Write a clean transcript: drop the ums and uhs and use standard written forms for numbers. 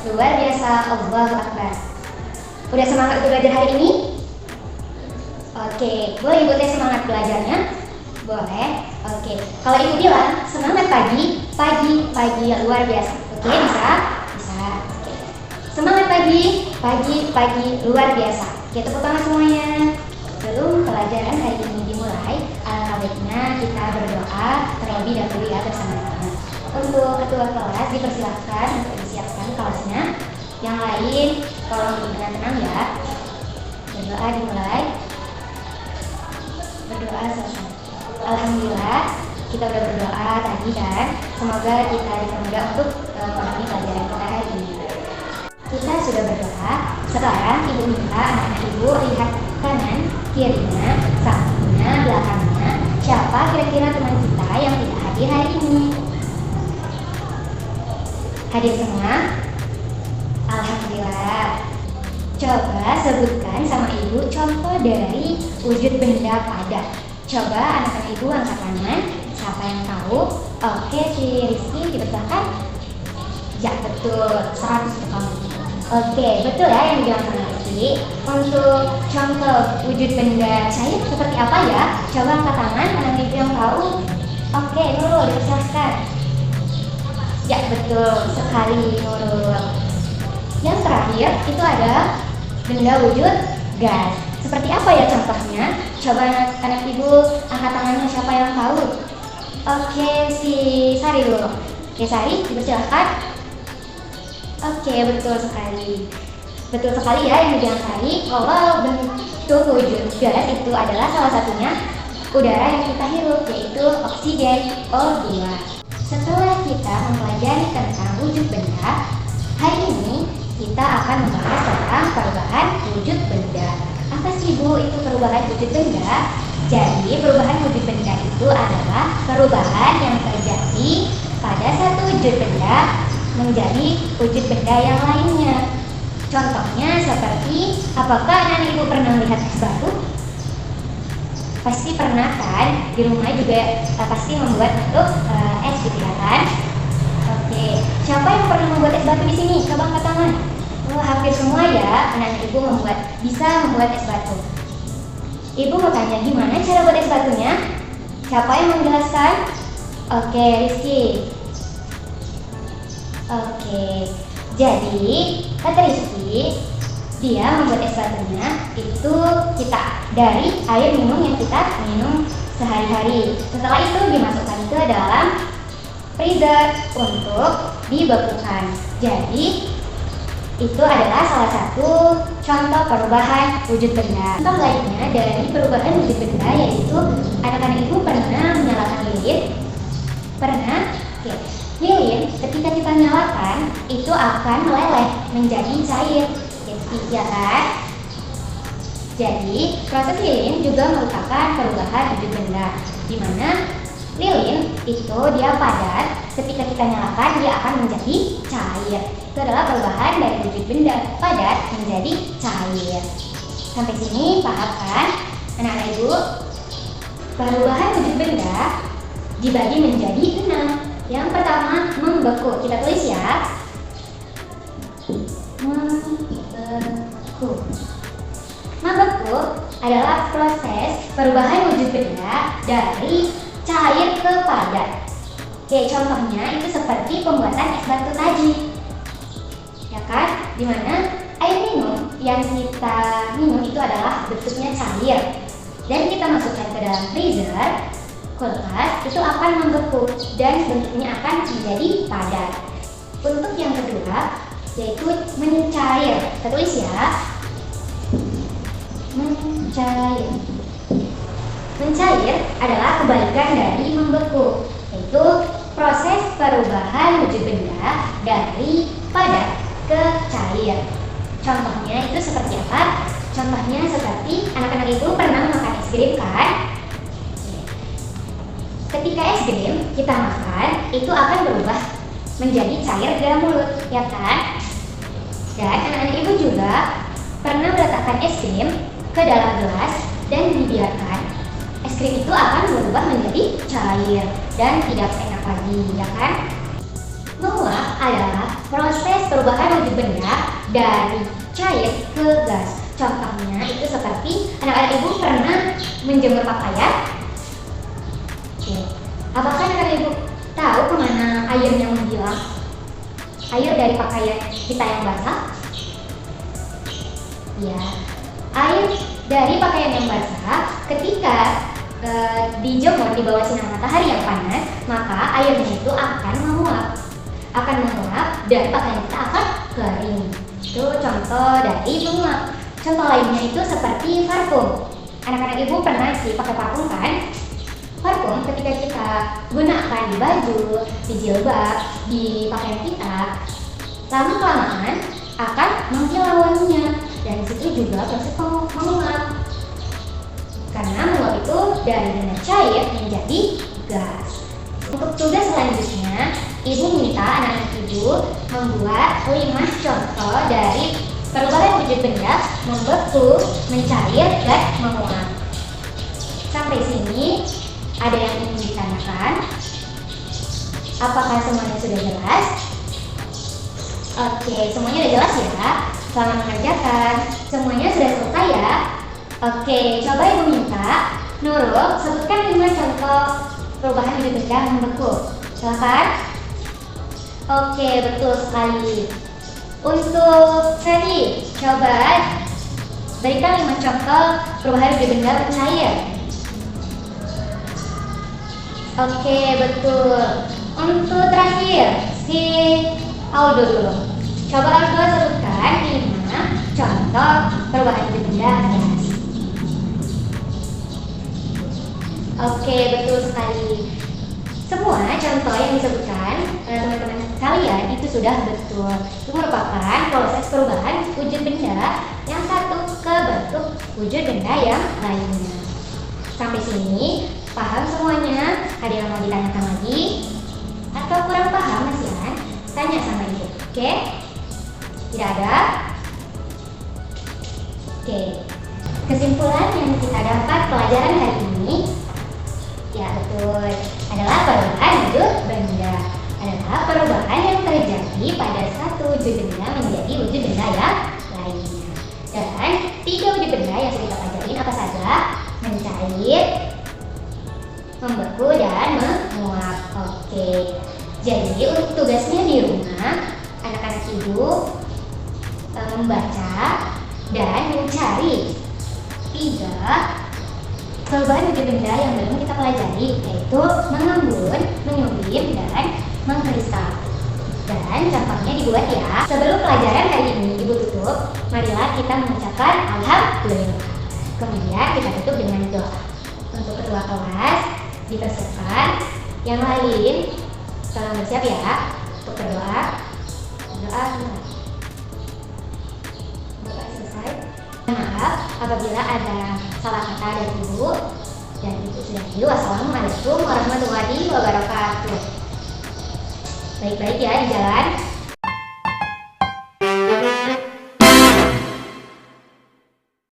Luar biasa, Allahu Akbar. Udah semangat untuk belajar hari ini? Oke, boleh Ibu Teh semangat belajarnya? Boleh. Oke, kalau Ibu bilang semangat pagi, pagi, luar biasa. Oke, bisa? Bisa. Oke. Semangat pagi, luar biasa. Oke, tepuk tangan semuanya. Sebelum pelajaran hari ini dimulai, alangkah baiknya kita berdoa terlebih dahulu ya bersama-sama. Untuk ketua kelas dipersilakan untuk disiapkan kelasnya. Yang lain tolong dengan tenang ya. Berdoa dimulai. Berdoa selesai. Alhamdulillah kita udah berdoa tadi kan. Semoga kita dipermudah untuk memahami pelajaran kita hari ini. Kita sudah berdoa. Sekarang Ibu minta anak-anak Ibu lihat kanan, kirinya, sampingnya, belakangnya. Siapa kira-kira teman kita yang tidak hadir hari ini? Hadir semua? Alhamdulillah. Coba sebutkan sama Ibu contoh dari wujud benda padat. Coba anak-anak Ibu angkat tangan. Siapa yang tahu? Oke, si Rizky dipersilakan. Ya betul, 100 untuk kamu. Oke, betul ya yang dibilang sama Rizky. Untuk contoh wujud benda cair seperti apa ya? Coba angkat tangan anak-anak Ibu yang tahu. Oke, Nurul dipersilakan. Ya betul sekali Nurul. Yang terakhir itu ada benda wujud gas. Seperti apa ya contohnya? Coba anak Ibu angkat tangannya siapa yang tahu? Oke, si Sari dulu. Oke, Sari dipersilakan. Oke, betul sekali. Betul sekali ya yang dibilang Sari. Kalau bentuk wujud gas itu adalah salah satunya udara yang kita hirup, yaitu oksigen O2. Setelah kita mempelajari tentang wujud benda, hari ini kita akan membahas tentang perubahan wujud benda. Apa sih Bu itu perubahan wujud benda? Jadi perubahan wujud benda itu adalah perubahan yang terjadi pada satu wujud benda menjadi wujud benda yang lainnya. Contohnya seperti, apakah anak Ibu pernah melihat es batu? Pasti pernah kan? Di rumah juga pasti membuat bentuk es gitu ya kan? Oke, siapa yang pernah membuat es batu di sini? Coba angkat tangan. Oh, hampir semua ya anak Ibu bisa membuat es batu. Ibu mau tanya gimana cara buat es batunya? Siapa yang menjelaskan? Oke, Rizky. Oke, jadi kata Rizky, dia membuat es batunya itu kita dari air minum yang kita minum sehari-hari. Setelah itu dimasukkan ke dalam freezer untuk dibekukan. Jadi itu adalah salah satu contoh perubahan wujud benda. Contoh lainnya dari perubahan wujud benda yaitu anak-anak Ibu pernah menyalakan lilin. Pernah? Oke. Lilin ketika kita nyalakan itu akan meleleh menjadi cair. Ya kan? Jadi proses lilin juga merupakan perubahan wujud benda, di mana lilin itu dia padat, ketika kita nyalakan dia akan menjadi cair. Itu adalah perubahan dari wujud benda padat menjadi cair. Sampai sini paham kan anak-anak Ibu? Perubahan wujud benda dibagi menjadi 6. Yang pertama membeku. Kita tulis ya. Membeku adalah proses perubahan wujud benda dari cair ke padat. Oke, contohnya itu seperti pembuatan es batu tadi. Ya kan? Dimana air minum yang kita minum itu adalah bentuknya cair dan kita masukkan ke dalam freezer, kulkas, itu akan membeku dan bentuknya akan menjadi padat. Untuk yang kedua yaitu mencair. Kita tulis ya. Mencair. Mencair adalah kebalikan dari membeku, yaitu proses perubahan wujud benda dari padat ke cair. Contohnya itu seperti apa? Contohnya seperti anak-anak Ibu pernah makan es krim kan? Ketika es krim kita makan, itu akan berubah menjadi cair di dalam mulut, ya kan? Dan anak-anak Ibu juga pernah meletakkan es krim ke dalam gelas dan dibiarkan. Es krim itu akan berubah menjadi cair dan tidak enak lagi, ya kan? Menguap adalah proses perubahan wujud wujud benda dari cair ke gas. Contohnya itu seperti anak-anak ibu pernah menjemur pakaian. Oke. Apakah anak-anak ibu tahu kemana airnya menghilang? Air dari pakaian kita yang basah? Ya, air dari pakaian yang basah ketika dijemur di bawah sinar matahari yang panas, maka airnya itu akan menguap, dan pakaian kita akan kering. Itu contoh dari menguap. Contoh lainnya itu seperti parfum. Anak-anak ibu pernah sih pakai parfum kan? Parfum ketika kita gunakan di baju, di jilbab, di pakaian kita, lama-kelamaan akan menghilang wanginya, dan disitu juga proses menguap. Karena menguap itu dari benda cair menjadi gas. Untuk tugas selanjutnya, ibu minta anak-anak ibu membuat 5 contoh dari perubahan wujud benda membeku, mencair, dan menguap. Sampai sini ada yang ingin ditanyakan? Apakah semuanya sudah jelas? Oke, semuanya sudah jelas ya. Selamat mengerjakan. Semuanya sudah selesai ya. Oke, coba ibu minta Nurul sebutkan 5 contoh perubahan wujud benda membeku. Silakan. Oke, betul sekali. Untuk Seri, coba berikan 5 contoh perubahan wujud benda bercair. Oke, betul. Untuk terakhir, si Aldo dulu. Coba Aldo sebutkan 5 contoh perubahan wujud benda gas. Oke, betul sekali. Semua contoh yang disebutkan oleh teman-teman kalian itu sudah betul. Itu merupakan proses perubahan wujud benda yang satu ke bentuk wujud benda yang lainnya. Sampai sini paham semuanya? Ada yang mau ditanyakan lagi? Atau kurang paham Mas Yan? Tanya sama ibu. Oke? Tidak ada? Oke. Kesimpulan yang kita dapat pelajaran hari ini, ya betul, adalah perubahan wujud benda. Adalah perubahan yang terjadi pada satu wujud benda menjadi wujud benda yang lainnya. Dan 3 wujud benda yang sudah kita pelajari apa saja? Mencair, membeku, dan menguap. Oke. Jadi untuk tugasnya di rumah, anak-anak ibu membaca dan mencari 3 perubahan wujud benda yang belum kita pelajari, yaitu mengembun, menyublim, dan mengkristal. Dan contohnya dibuat ya. Sebelum pelajaran hari ini ibu tutup, marilah kita mengucapkan alhamdulillah. Kemudian kita tutup dengan doa. Untuk ketua kelas dipersiapkan. Yang lain tolong bersiap ya untuk berdoa. Doa selesai. Maaf apabila ada salah kata dari ibu dan ibu sudah tahu. Wassalamualaikum warahmatullahi wabarakatuh. Baik-baik ya di jalan.